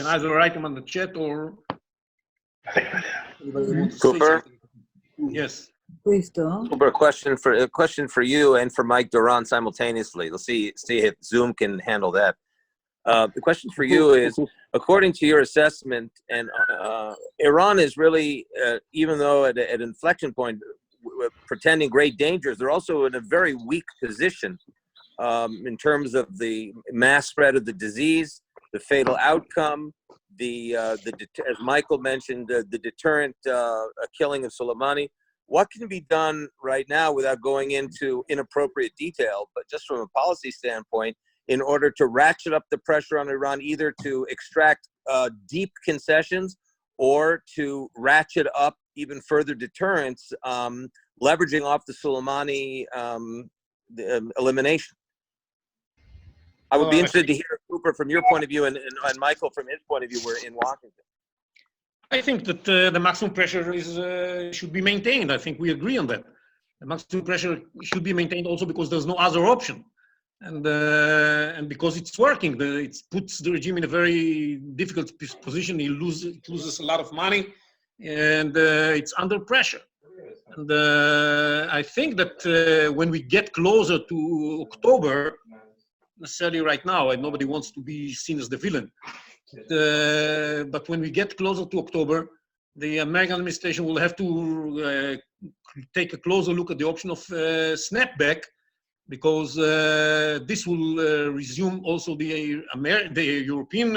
can either write them on the chat or anybody wants to say Cooper? something. Yes. Cooper, a question for you and for Mike Duran simultaneously. Let's see if Zoom can handle that. The question for you is, according to your assessment, and Iran is really, even though at an inflection point, pretending great dangers, they're also in a very weak position in terms of the mass spread of the disease, the fatal outcome, as Michael mentioned, the deterrent killing of Soleimani. What can be done right now without going into inappropriate detail, but just from a policy standpoint, in order to ratchet up the pressure on Iran, either to extract deep concessions or to ratchet up even further deterrence, leveraging off the Soleimani elimination? I would be interested to hear, Cooper, from your point of view, and Michael from his point of view. We're in Washington. I think that the maximum pressure should be maintained. I think we agree on that. The maximum pressure should be maintained also because there's no other option. And because it's working, it puts the regime in a very difficult position. It loses a lot of money, and it's under pressure. And I think that when we get closer to October, necessarily right now, and nobody wants to be seen as the villain, but when we get closer to October, the American administration will have to take a closer look at the option of snapback, because this will resume also the European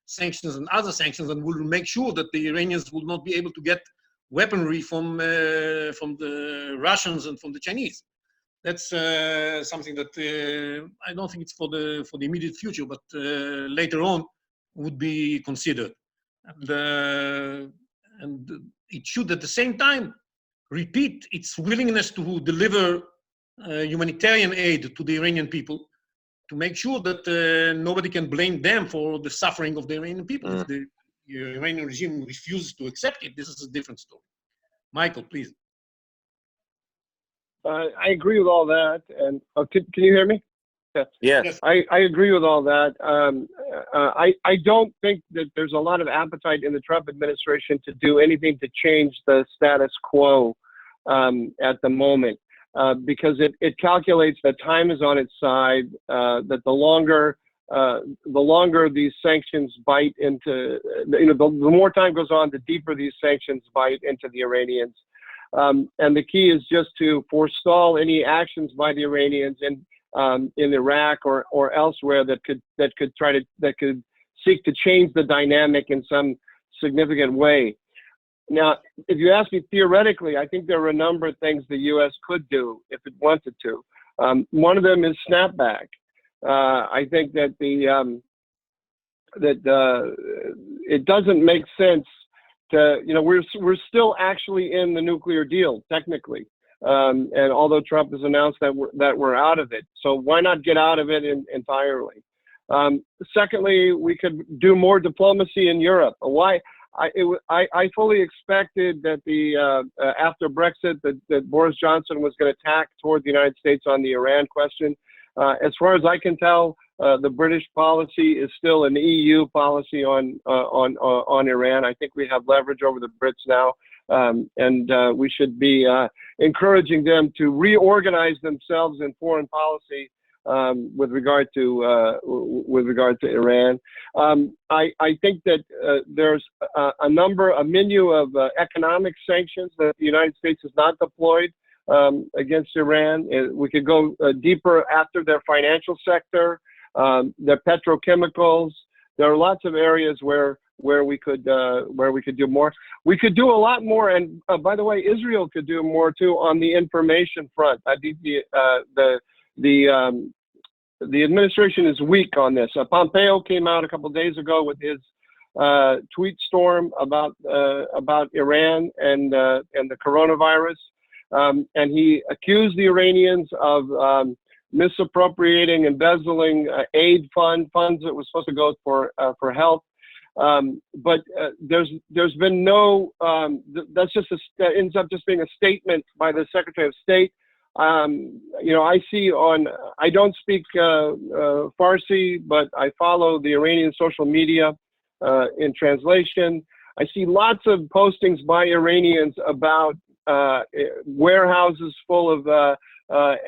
sanctions and other sanctions, and will make sure that the Iranians will not be able to get weaponry from the Russians and from the Chinese. That's something that I don't think it's for the immediate future, but later on would be considered. And it should at the same time repeat its willingness to deliver humanitarian aid to the Iranian people, to make sure that nobody can blame them for the suffering of the Iranian people. If the Iranian regime refuses to accept it, this is a different story. Michael, please. I agree with all that. And can you hear me? Yes. I agree with all that. I don't think that there's a lot of appetite in the Trump administration to do anything to change the status quo at the moment, because it calculates that time is on its side, that the longer these sanctions bite into, the more time goes on, the deeper these sanctions bite into the Iranians. And the key is just to forestall any actions by the Iranians in Iraq or elsewhere that could seek to change the dynamic in some significant way. Now, if you ask me theoretically, I think there are a number of things the U.S. could do if it wanted to. One of them is snapback. I think that it doesn't make sense to, we're still actually in the nuclear deal technically, and although Trump has announced that we're out of it, so why not get out of it entirely? Secondly, we could do more diplomacy in Europe. I fully expected that after Brexit that Boris Johnson was going to tack toward the United States on the Iran question. As far as I can tell, the British policy is still an EU policy on Iran. I think we have leverage over the Brits now, and we should be encouraging them to reorganize themselves in foreign policy with regard to Iran. I think that there's a menu of economic sanctions that the United States has not deployed against Iran. We could go deeper after their financial sector, their petrochemicals. There are lots of areas where we could do more. We could do a lot more, and by the way, Israel could do more too on the information front. I think the administration is weak on this. Pompeo came out a couple of days ago with his tweet storm about Iran and the coronavirus. And he accused the Iranians of misappropriating, embezzling aid funds that were supposed to go for health. But there's been no. That ends up just being a statement by the Secretary of State. I see I don't speak Farsi, but I follow the Iranian social media. in translation. I see lots of postings by Iranians about warehouses full of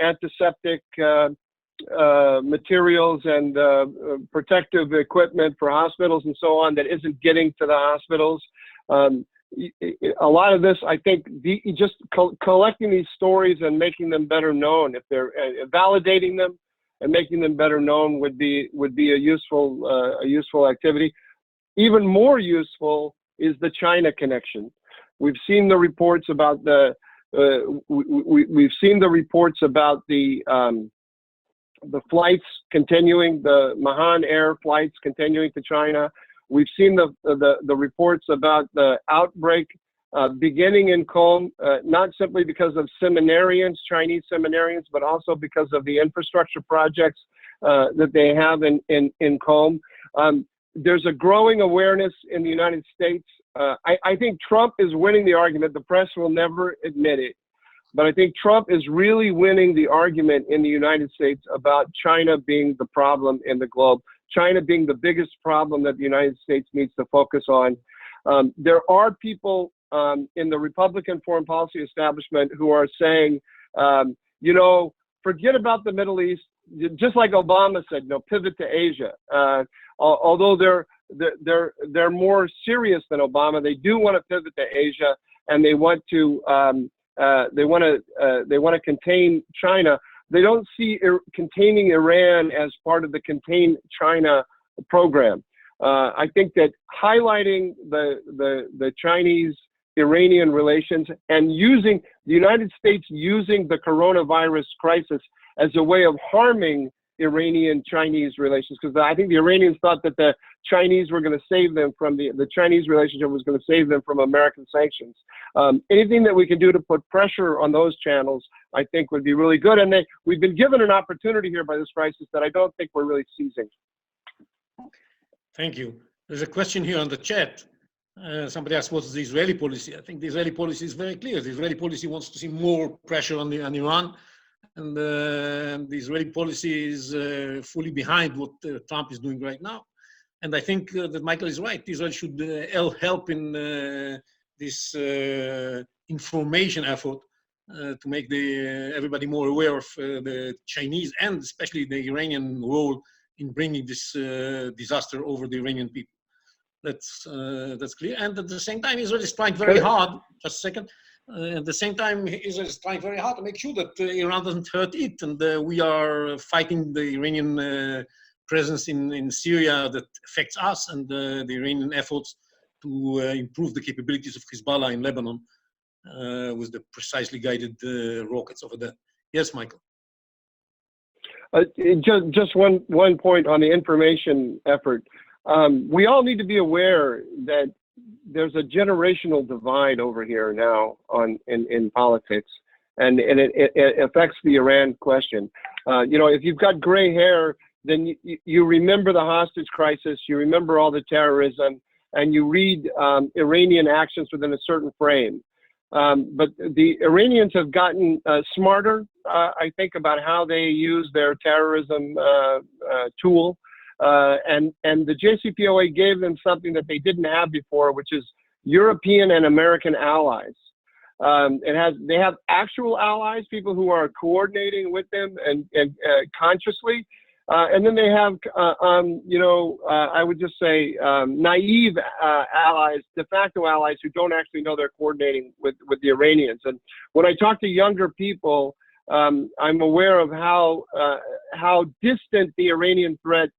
antiseptic materials and protective equipment for hospitals and so on that isn't getting to the hospitals. A lot of this, I think, just collecting these stories and making them better known, if they're validating them and making them better known, would be a useful activity. Even more useful is the China connection. We've seen the reports about we've seen the reports about the flights continuing, the Mahan Air flights continuing to China. We've seen the reports about the outbreak beginning in Qom, not simply because of seminarians, Chinese seminarians, but also because of the infrastructure projects that they have in Qom. There's a growing awareness in the United States. I think Trump is winning the argument. The press will never admit it. But I think Trump is really winning the argument in the United States about China being the problem in the globe, China being the biggest problem that the United States needs to focus on. There are people in the Republican foreign policy establishment who are saying, forget about the Middle East, just like Obama said, pivot to Asia. Although they're more serious than Obama, they do want to pivot to Asia, and they want to contain China. They don't see containing Iran as part of the Contain China program. I think that highlighting the Chinese-Iranian relations and using the United States using the coronavirus crisis as a way of harming Iranian-Chinese relations, because I think the Iranians thought that the Chinese were going to save them from the Chinese relationship was going to save them from American sanctions. Anything that we can do to put pressure on those channels, I think, would be really good. And we've been given an opportunity here by this crisis that I don't think we're really seizing. Thank you. There's a question here on the chat. Somebody asked, what's the Israeli policy? I think the Israeli policy is very clear. The Israeli policy wants to see more pressure on Iran. And the Israeli policy is fully behind what Trump is doing right now. And I think that Michael is right. Israel should help in this information effort to make everybody more aware of the Chinese and especially the Iranian role in bringing this disaster over the Iranian people. That's clear. And at the same time, Israel is trying very hard. Just a second. At the same time, Israel is trying very hard to make sure that Iran doesn't hurt it. And we are fighting the Iranian presence in Syria that affects us and the Iranian efforts to improve the capabilities of Hezbollah in Lebanon with the precisely guided rockets over there. Yes, Michael. Just one point on the information effort. We all need to be aware that there's a generational divide over here now in politics, and it affects the Iran question. If you've got gray hair, then you remember the hostage crisis, you remember all the terrorism, and you read Iranian actions within a certain frame. But the Iranians have gotten smarter, I think, about how they use their terrorism tool. And the JCPOA gave them something that they didn't have before, which is European and American allies. They have actual allies, people who are coordinating with them and consciously. And then they have, I would just say, naive allies, de facto allies who don't actually know they're coordinating with the Iranians. And when I talk to younger people, I'm aware of how distant the Iranian threat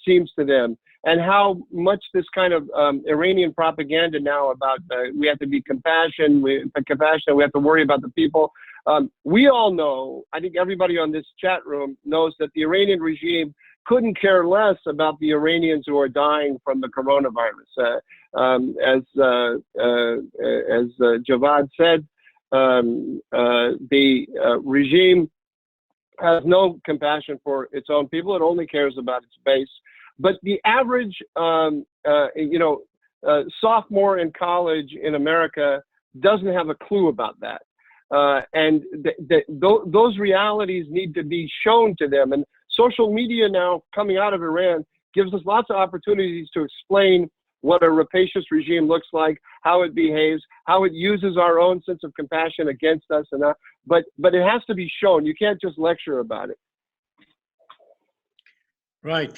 seems to them, and how much this kind of Iranian propaganda now about we have to be compassionate, we have to worry about the people. We all know, I think everybody on this chat room knows, that the Iranian regime couldn't care less about the Iranians who are dying from the coronavirus. As Javad said, the regime has no compassion for its own people. It only cares about its base. But the average, sophomore in college in America doesn't have a clue about that. And those realities need to be shown to them. And social media now coming out of Iran gives us lots of opportunities to explain what a rapacious regime looks like, how it behaves, how it uses our own sense of compassion against us, and but it has to be shown. You can't just lecture about it. Right.